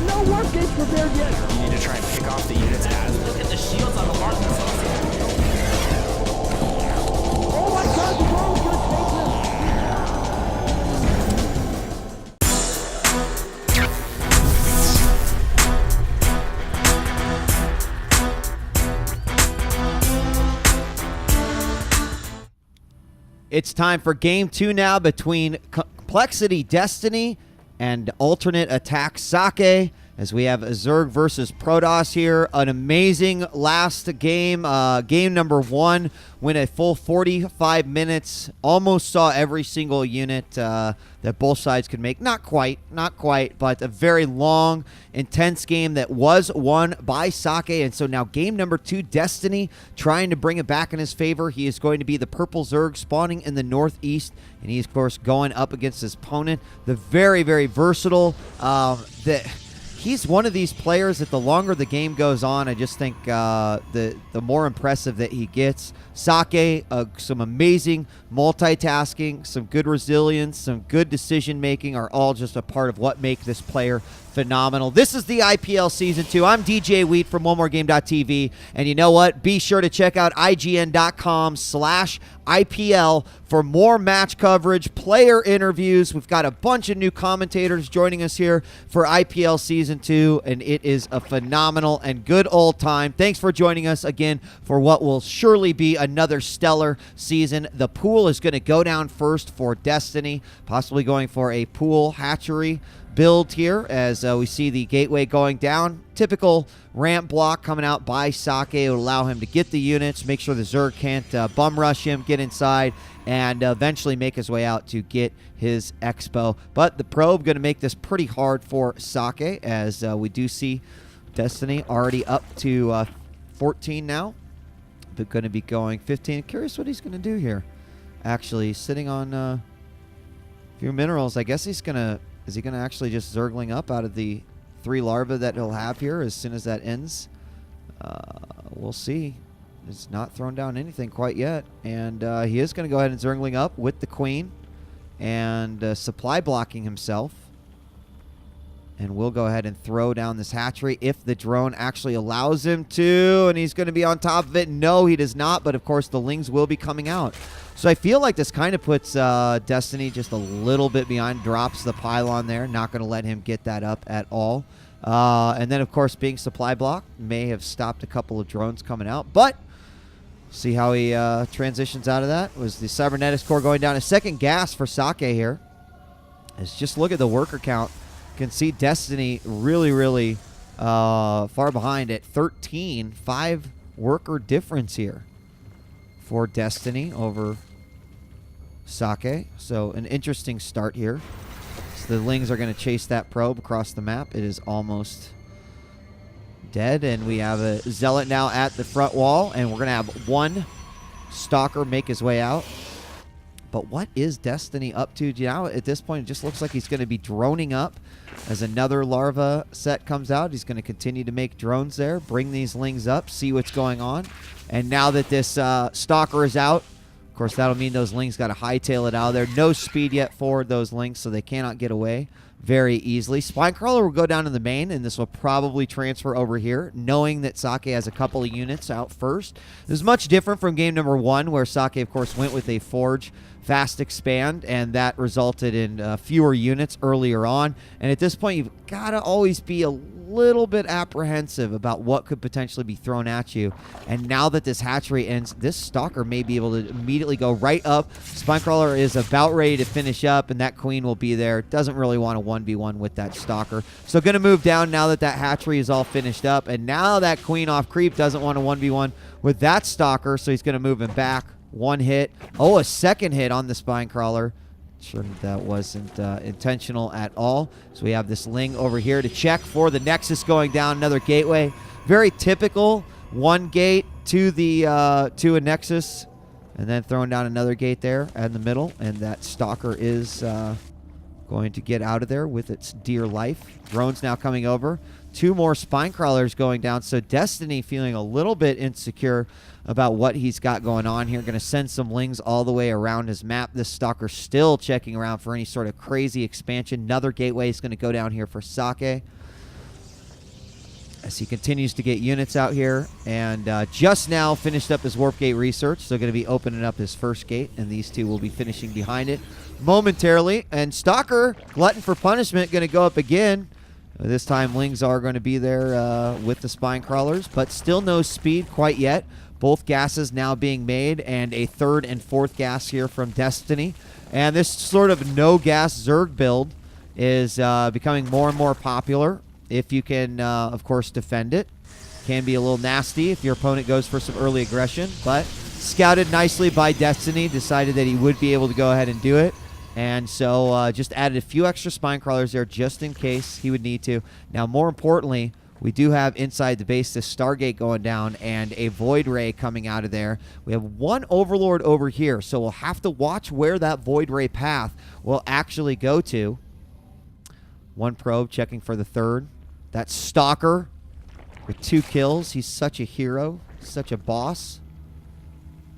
No work gates prepared yet. You need to try and pick off the units as... Look at the shields on the mark. Oh my god, the drone's gonna take him. It's time for game 2 now between Complexity Destiny and Alternate Attack Socke, as we have Zerg versus Protoss here. An amazing last game. Game number 1 went a full 45 minutes. Almost saw every single unit that both sides could make. Not quite, but a very long, intense game that was won by Socke. And so now game number 2, Destiny trying to bring it back in his favor. He is going to be the purple Zerg spawning in the northeast, and he's, of course, going up against his opponent. The very, very versatile, he's one of these players that the longer the game goes on, I just think the more impressive that he gets. Socke, some amazing multitasking, some good resilience, some good decision-making are all just a part of what make this player phenomenal. This is the IPL Season 2. I'm DJ Wheat from OneMoreGame.tv, and you know what? Be sure to check out IGN.com/IPL for more match coverage, player interviews. We've got a bunch of new commentators joining us here for IPL Season 2, and it is a phenomenal and good old time. Thanks for joining us again for what will surely be another stellar season. The pool is going to go down first for Destiny, possibly going for a pool hatchery build here as we see the gateway going down. Typical ramp block coming out by Socke will allow him to get the units, make sure the Zerg can't bum rush him, get inside, and eventually make his way out to get his expo. But the probe going to make this pretty hard for Socke, as we do see Destiny already up to 14 now. But going to be going 15. Curious what he's going to do here. Actually, sitting on a few minerals. I guess he's going to... Is he going to actually just Zergling up out of the 3 larvae that he'll have here as soon as that ends? We'll see. He's not thrown down anything quite yet. And he is going to go ahead and Zergling up with the queen and supply blocking himself. And we'll go ahead and throw down this hatchery if the drone actually allows him to. And he's going to be on top of it. No, he does not. But, of course, the lings will be coming out. So I feel like this kind of puts Destiny just a little bit behind. Drops the pylon there. Not going to let him get that up at all. And then, of course, being supply blocked may have stopped a couple of drones coming out. But see how he transitions out of that. Was the Cybernetics core going down. A second gas for Socke here. Let's just look at the worker count. Can see Destiny really, really far behind at 13. 5 worker difference here for Destiny over Socke. So an interesting start here. So the Lings are going to chase that probe across the map. It is almost dead, and we have a Zealot now at the front wall, and we're going to have one Stalker make his way out. But what is Destiny up to now? At this point, it just looks like he's going to be droning up as another larva set comes out. He's going to continue to make drones there, bring these Lings up, see what's going on. And now that this Stalker is out, of course, that'll mean those Lings got to hightail it out of there. No speed yet for those Lings, so they cannot get away very easily. Spinecrawler will go down to the main, and this will probably transfer over here, knowing that Socke has a couple of units out first. This is much different from game number 1, where Socke, of course, went with a Forge fast expand, and that resulted in fewer units earlier on. And at this point, you've got to always be a little bit apprehensive about what could potentially be thrown at you. And now that this hatchery ends, this Stalker may be able to immediately go right up. Spinecrawler is about ready to finish up, and that Queen will be there. Doesn't really want a 1v1 with that Stalker. So going to move down now that that hatchery is all finished up. And now that Queen off creep doesn't want a 1v1 with that Stalker, so he's going to move him back. 1 hit. Oh, a second hit on the Spinecrawler. Sure that wasn't intentional at all. So we have this Ling over here to check for the Nexus going down. Another gateway. Very typical. 1 gate to the to a Nexus, and then throwing down another gate there in the middle. And that Stalker is going to get out of there with its dear life. Drones now coming over. 2 more Spinecrawlers going down. So Destiny feeling a little bit insecure about what he's got going on here. Going to send some Lings all the way around his map. This Stalker still checking around for any sort of crazy expansion. Another gateway is going to go down here for Socke. as he continues to get units out here, and just now finished up his warp gate research, so going to be opening up his first gate, and these two will be finishing behind it momentarily. And Stalker, glutton for punishment, going to go up again. This time Lings are going to be there with the spine crawlers, but still no speed quite yet. Both gases now being made, and a third and fourth gas here from Destiny. And this sort of no-gas Zerg build is becoming more and more popular if you can, of course, defend it. Can be a little nasty if your opponent goes for some early aggression, but scouted nicely by Destiny, decided that he would be able to go ahead and do it. And so just added a few extra spine crawlers there just in case he would need to. Now, more importantly, we do have inside the base this Stargate going down and a Void Ray coming out of there. We have one Overlord over here, so we'll have to watch where that Void Ray path will actually go to. One probe checking for the third. That Stalker with 2 kills. He's such a hero, such a boss.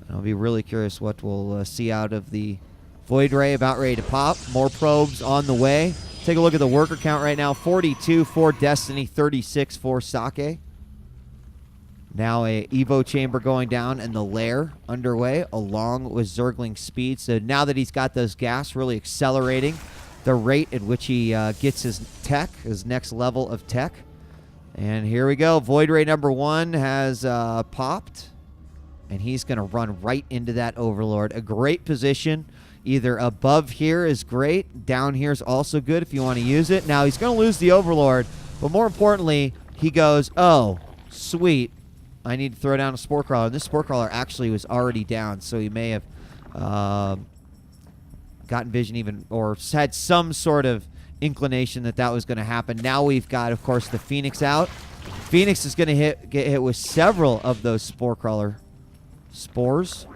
And I'll be really curious what we'll see out of the Void Ray, about ready to pop. More probes on the way. Take a look at the worker count right now. 42 for Destiny, 36 for Socke. Now a Evo chamber going down and the lair underway along with Zergling speed. So now that he's got those gas, really accelerating the rate at which he gets his tech, his next level of tech. And here we go. Void Ray number 1 has popped. And he's going to run right into that Overlord. A great position. Either above here is great. Down here is also good if you want to use it. Now, he's going to lose the Overlord. But more importantly, he goes, oh, sweet. I need to throw down a Spore Crawler. And this Spore Crawler actually was already down. So he may have gotten vision even, or had some sort of inclination that that was going to happen. Now we've got, of course, the Phoenix out. Phoenix is going to get hit with several of those Spore Crawler spores.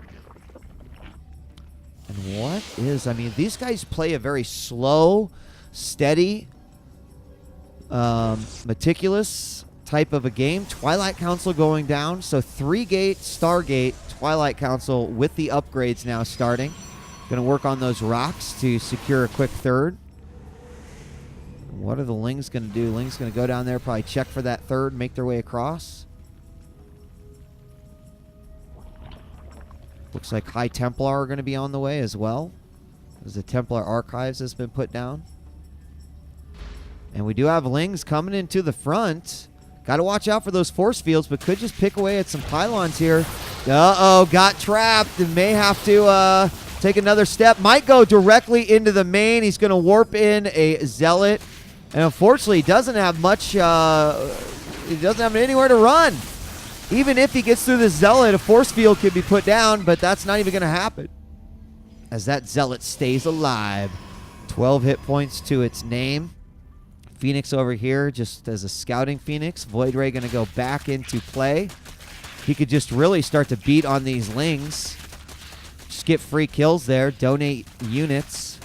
And what is, I mean, these guys play a very slow, steady, meticulous type of a game. Twilight Council going down. So 3-gate, Stargate, Twilight Council with the upgrades now starting. Going to work on those rocks to secure a quick third. What are the Lings going to do? Lings going to go down there, probably check for that third, make their way across. Looks like High Templar are going to be on the way as well, as the Templar Archives has been put down. And we do have Lings coming into the front. Got to watch out for those force fields, but could just pick away at some pylons here. Uh-oh, got trapped and may have to take another step. Might go directly into the main. He's going to warp in a Zealot. And unfortunately, he doesn't have much, he doesn't have anywhere to run. Even if he gets through the Zealot, a force field could be put down, but that's not even going to happen, as that Zealot stays alive. 12 hit points to its name. Phoenix over here just as a scouting Phoenix. Void Ray going to go back into play. He could just really start to beat on these Lings. Just get free kills there. Donate units.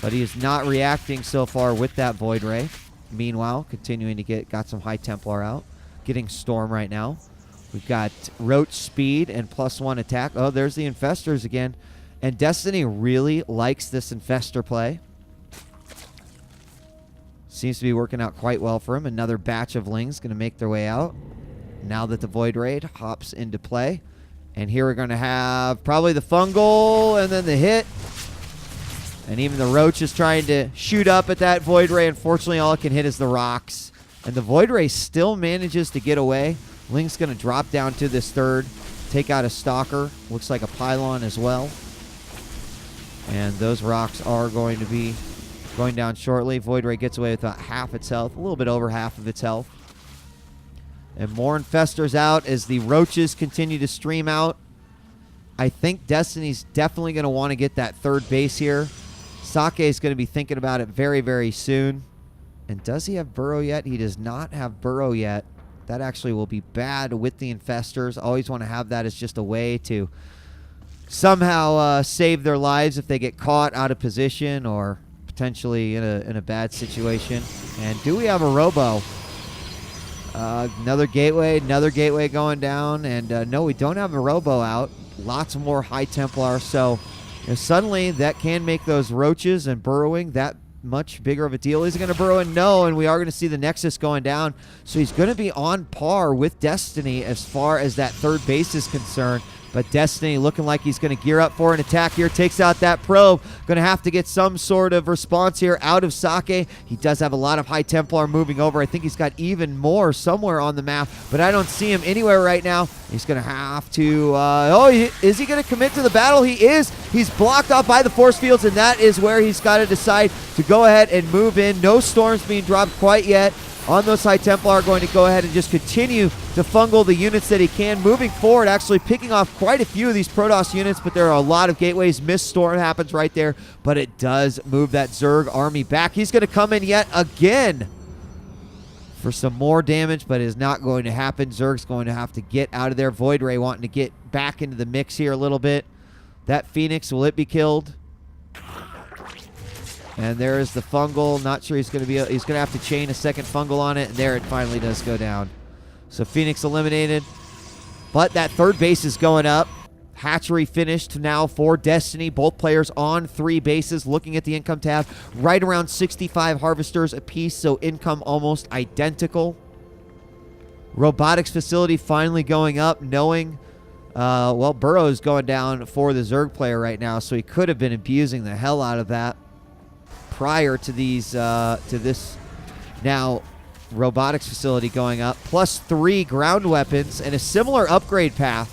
But he is not reacting so far with that Void Ray. Meanwhile, continuing to got some High Templar out. Getting Storm right now. We've got Roach speed and +1 attack. Oh, there's the Infestors again. And Destiny really likes this Infestor play. Seems to be working out quite well for him. Another batch of Lings going to make their way out now that the Void Raid hops into play. And here we're going to have probably the Fungal and then the hit. And even the Roach is trying to shoot up at that Void Ray. Unfortunately, all it can hit is the rocks. And the Void Ray still manages to get away. Link's going to drop down to this third. Take out a Stalker. Looks like a Pylon as well. And those rocks are going to be going down shortly. Void Ray gets away with about half its health. A little bit over half of its health. And more Infestors out as the Roaches continue to stream out. I think Destiny's definitely going to want to get that third base here. Socke is going to be thinking about it very, very soon. And does he have Burrow yet? He does not have Burrow yet. That actually will be bad with the Infestors. Always want to have that as just a way to somehow save their lives if they get caught out of position or potentially in a bad situation. And do we have a Robo? Another gateway going down. And no, we don't have a Robo out. Lots more High Templar. So suddenly that can make those Roaches and burrowing that much bigger of a deal. Is he going to burrow in? No, and we are going to see the Nexus going down. So he's going to be on par with Destiny as far as that third base is concerned. But Destiny looking like he's going to gear up for an attack here. Takes out that probe. Going to have to get some sort of response here out of Socke. He does have a lot of High Templar moving over. I think he's got even more somewhere on the map, but I don't see him anywhere right now. He's going to have to... is he going to commit to the battle? He is. He's blocked off by the force fields, and that is where he's got to decide to go ahead and move in. No storms being dropped quite yet on those High Templar. Are going to go ahead and just continue to fungal the units that he can. Moving forward, actually picking off quite a few of these Protoss units, but there are a lot of gateways. Mist Storm happens right there, but it does move that Zerg army back. He's going to come in yet again for some more damage, but it is not going to happen. Zerg's going to have to get out of there. Void Ray wanting to get back into the mix here a little bit. That Phoenix, will it be killed? And there is the fungal. Not sure he's going to have to chain a second fungal on it. And there it finally does go down. So Phoenix eliminated. But that third base is going up. Hatchery finished now for Destiny. Both players on 3 bases. Looking at the income tab, right around 65 harvesters apiece. So income almost identical. Robotics facility finally going up, knowing... Burrow's going down for the Zerg player right now. So he could have been abusing the hell out of that prior to these to this now robotics facility going up. +3 ground weapons and a similar upgrade path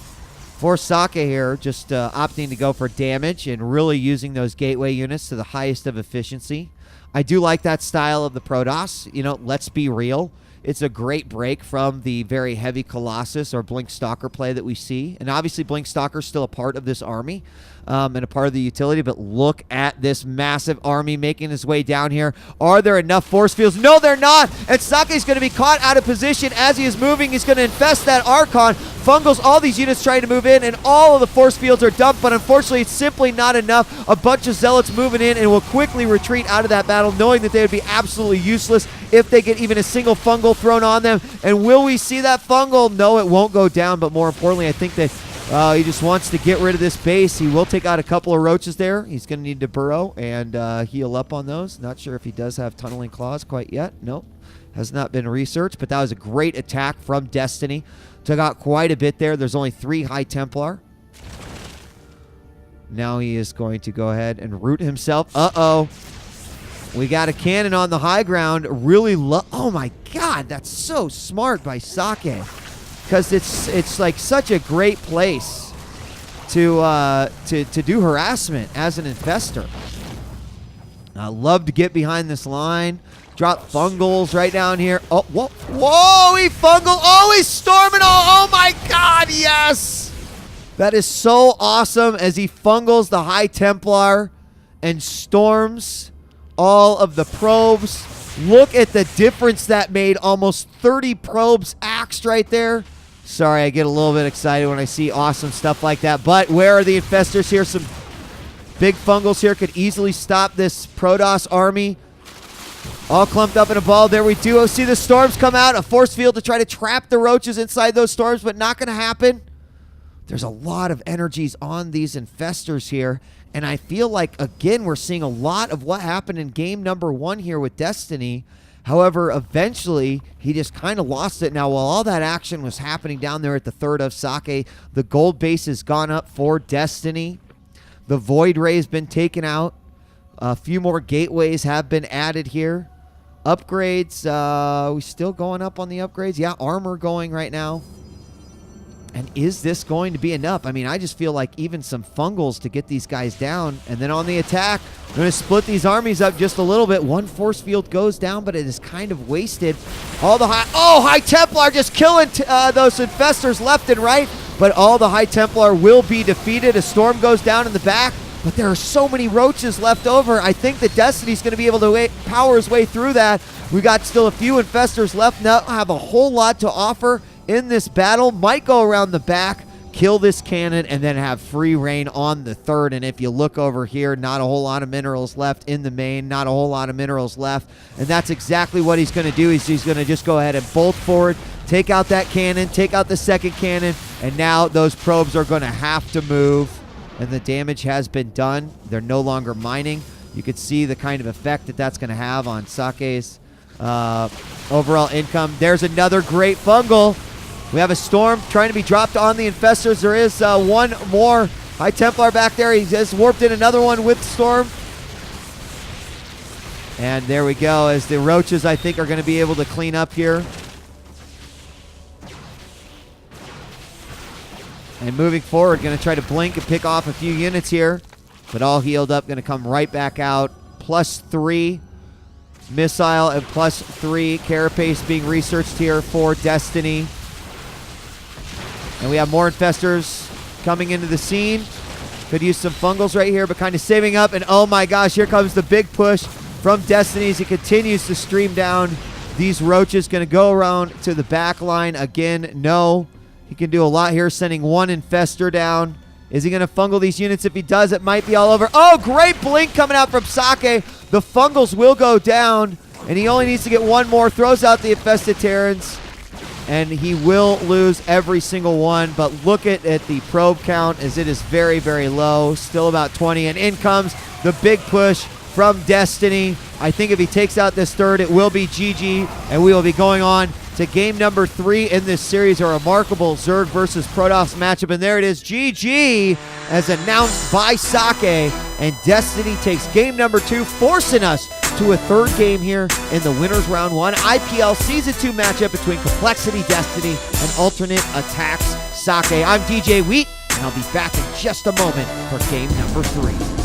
for Socke here, just opting to go for damage and really using those gateway units to the highest of efficiency. I do like that style of the Protoss. You know, let's be real. It's a great break from the very heavy Colossus or Blink Stalker play that we see. And obviously Blink Stalker is still a part of this army and a part of the utility. But look at this massive army making its way down here. Are there enough force fields? No, they're not. And Socke's going to be caught out of position as he is moving. He's going to infest that Archon. Fungals all these units trying to move in, and all of the force fields are dumped, but unfortunately it's simply not enough. A bunch of Zealots moving in and will quickly retreat out of that battle, knowing that they would be absolutely useless if they get even a single fungal thrown on them. And will we see that fungal? No, it won't go down, but more importantly, I think that he just wants to get rid of this base. He will take out a couple of roaches there. He's going to need to burrow and heal up on those. Not sure if he does have tunneling claws quite yet. Nope. Has not been researched, but that was a great attack from Destiny. Took out quite a bit there. There's only 3 High Templar. Now he is going to go ahead and root himself. Uh-oh. We got a cannon on the high ground. Really low. Oh, my God. That's so smart by Socke. Because it's like such a great place to do harassment as an infestor. I love to get behind this line. Drop fungals right down here. Oh, whoa, whoa, he fungal. Oh, he's storming. Oh my God, yes. That is so awesome as he fungals the High Templar and storms all of the probes. Look at the difference that made. Almost 30 probes axed right there. Sorry, I get a little bit excited when I see awesome stuff like that. But where are the infestors here? Some big fungals here could easily stop this Protoss army. All clumped up in a ball. There we do. See the storms come out. A force field to try to trap the roaches inside those storms, but not going to happen. There's a lot of energies on these infestors here. And I feel like, again, we're seeing a lot of what happened in game number 1 here with Destiny. However, eventually, he just kind of lost it. Now, while all that action was happening down there at the third of Socke, the gold base has gone up for Destiny. The Void Ray has been taken out. A few more gateways have been added here. Upgrades, we still going up on the upgrades? Yeah, armor going right now. And is this going to be enough? I mean, I just feel like even some fungals to get these guys down. And then on the attack, I'm going to split these armies up just a little bit. One force field goes down, but it is kind of wasted. All the High Templar just killing those infestors left and right. But all the High Templar will be defeated. A storm goes down in the back. But there are so many roaches left over. I think that Destiny's going to be able to power his way through that. We got still a few infestors left. Now have a whole lot to offer in this battle. Might go around the back, kill this cannon, and then have free reign on the third. And if you look over here, not a whole lot of minerals left in the main. Not a whole lot of minerals left. And that's exactly what he's going to do. He's going to just go ahead and bolt forward, take out that cannon, take out the second cannon, and now those probes are going to have to move. And the damage has been done. They're no longer mining. You could see the kind of effect that that's going to have on Socke's overall income. There's another great fungal. We have a Storm trying to be dropped on the Infestors. There is one more High Templar back there. He just warped in another one with Storm. And there we go, as the Roaches, I think, are going to be able to clean up here. And moving forward, going to try to blink and pick off a few units here. But all healed up, going to come right back out. +3 missile and +3 carapace being researched here for Destiny. And we have more Infestors coming into the scene. Could use some fungals right here, but kind of saving up. And oh my gosh, here comes the big push from Destiny as he continues to stream down these Roaches. Going to go around to the back line again. No. He can do a lot here, sending one Infestor down. Is he going to fungal these units? If he does, it might be all over. Oh, great blink coming out from Socke. The fungals will go down, and he only needs to get one more. Throws out the Infested Terrans, and he will lose every single one. But look at the probe count, as it is very, very low. Still about 20, and in comes the big push from Destiny. I think if he takes out this third, it will be GG, and we will be going on to game number 3 in this series, a remarkable Zerg versus Protoss matchup. And there it is, GG, as announced by Socke. And Destiny takes game number 2, forcing us to a third game here in the Winners Round 1 IPL Season 2 matchup between Complexity Destiny and Alternate Attacks Socke. I'm DJ Wheat, and I'll be back in just a moment for game number 3.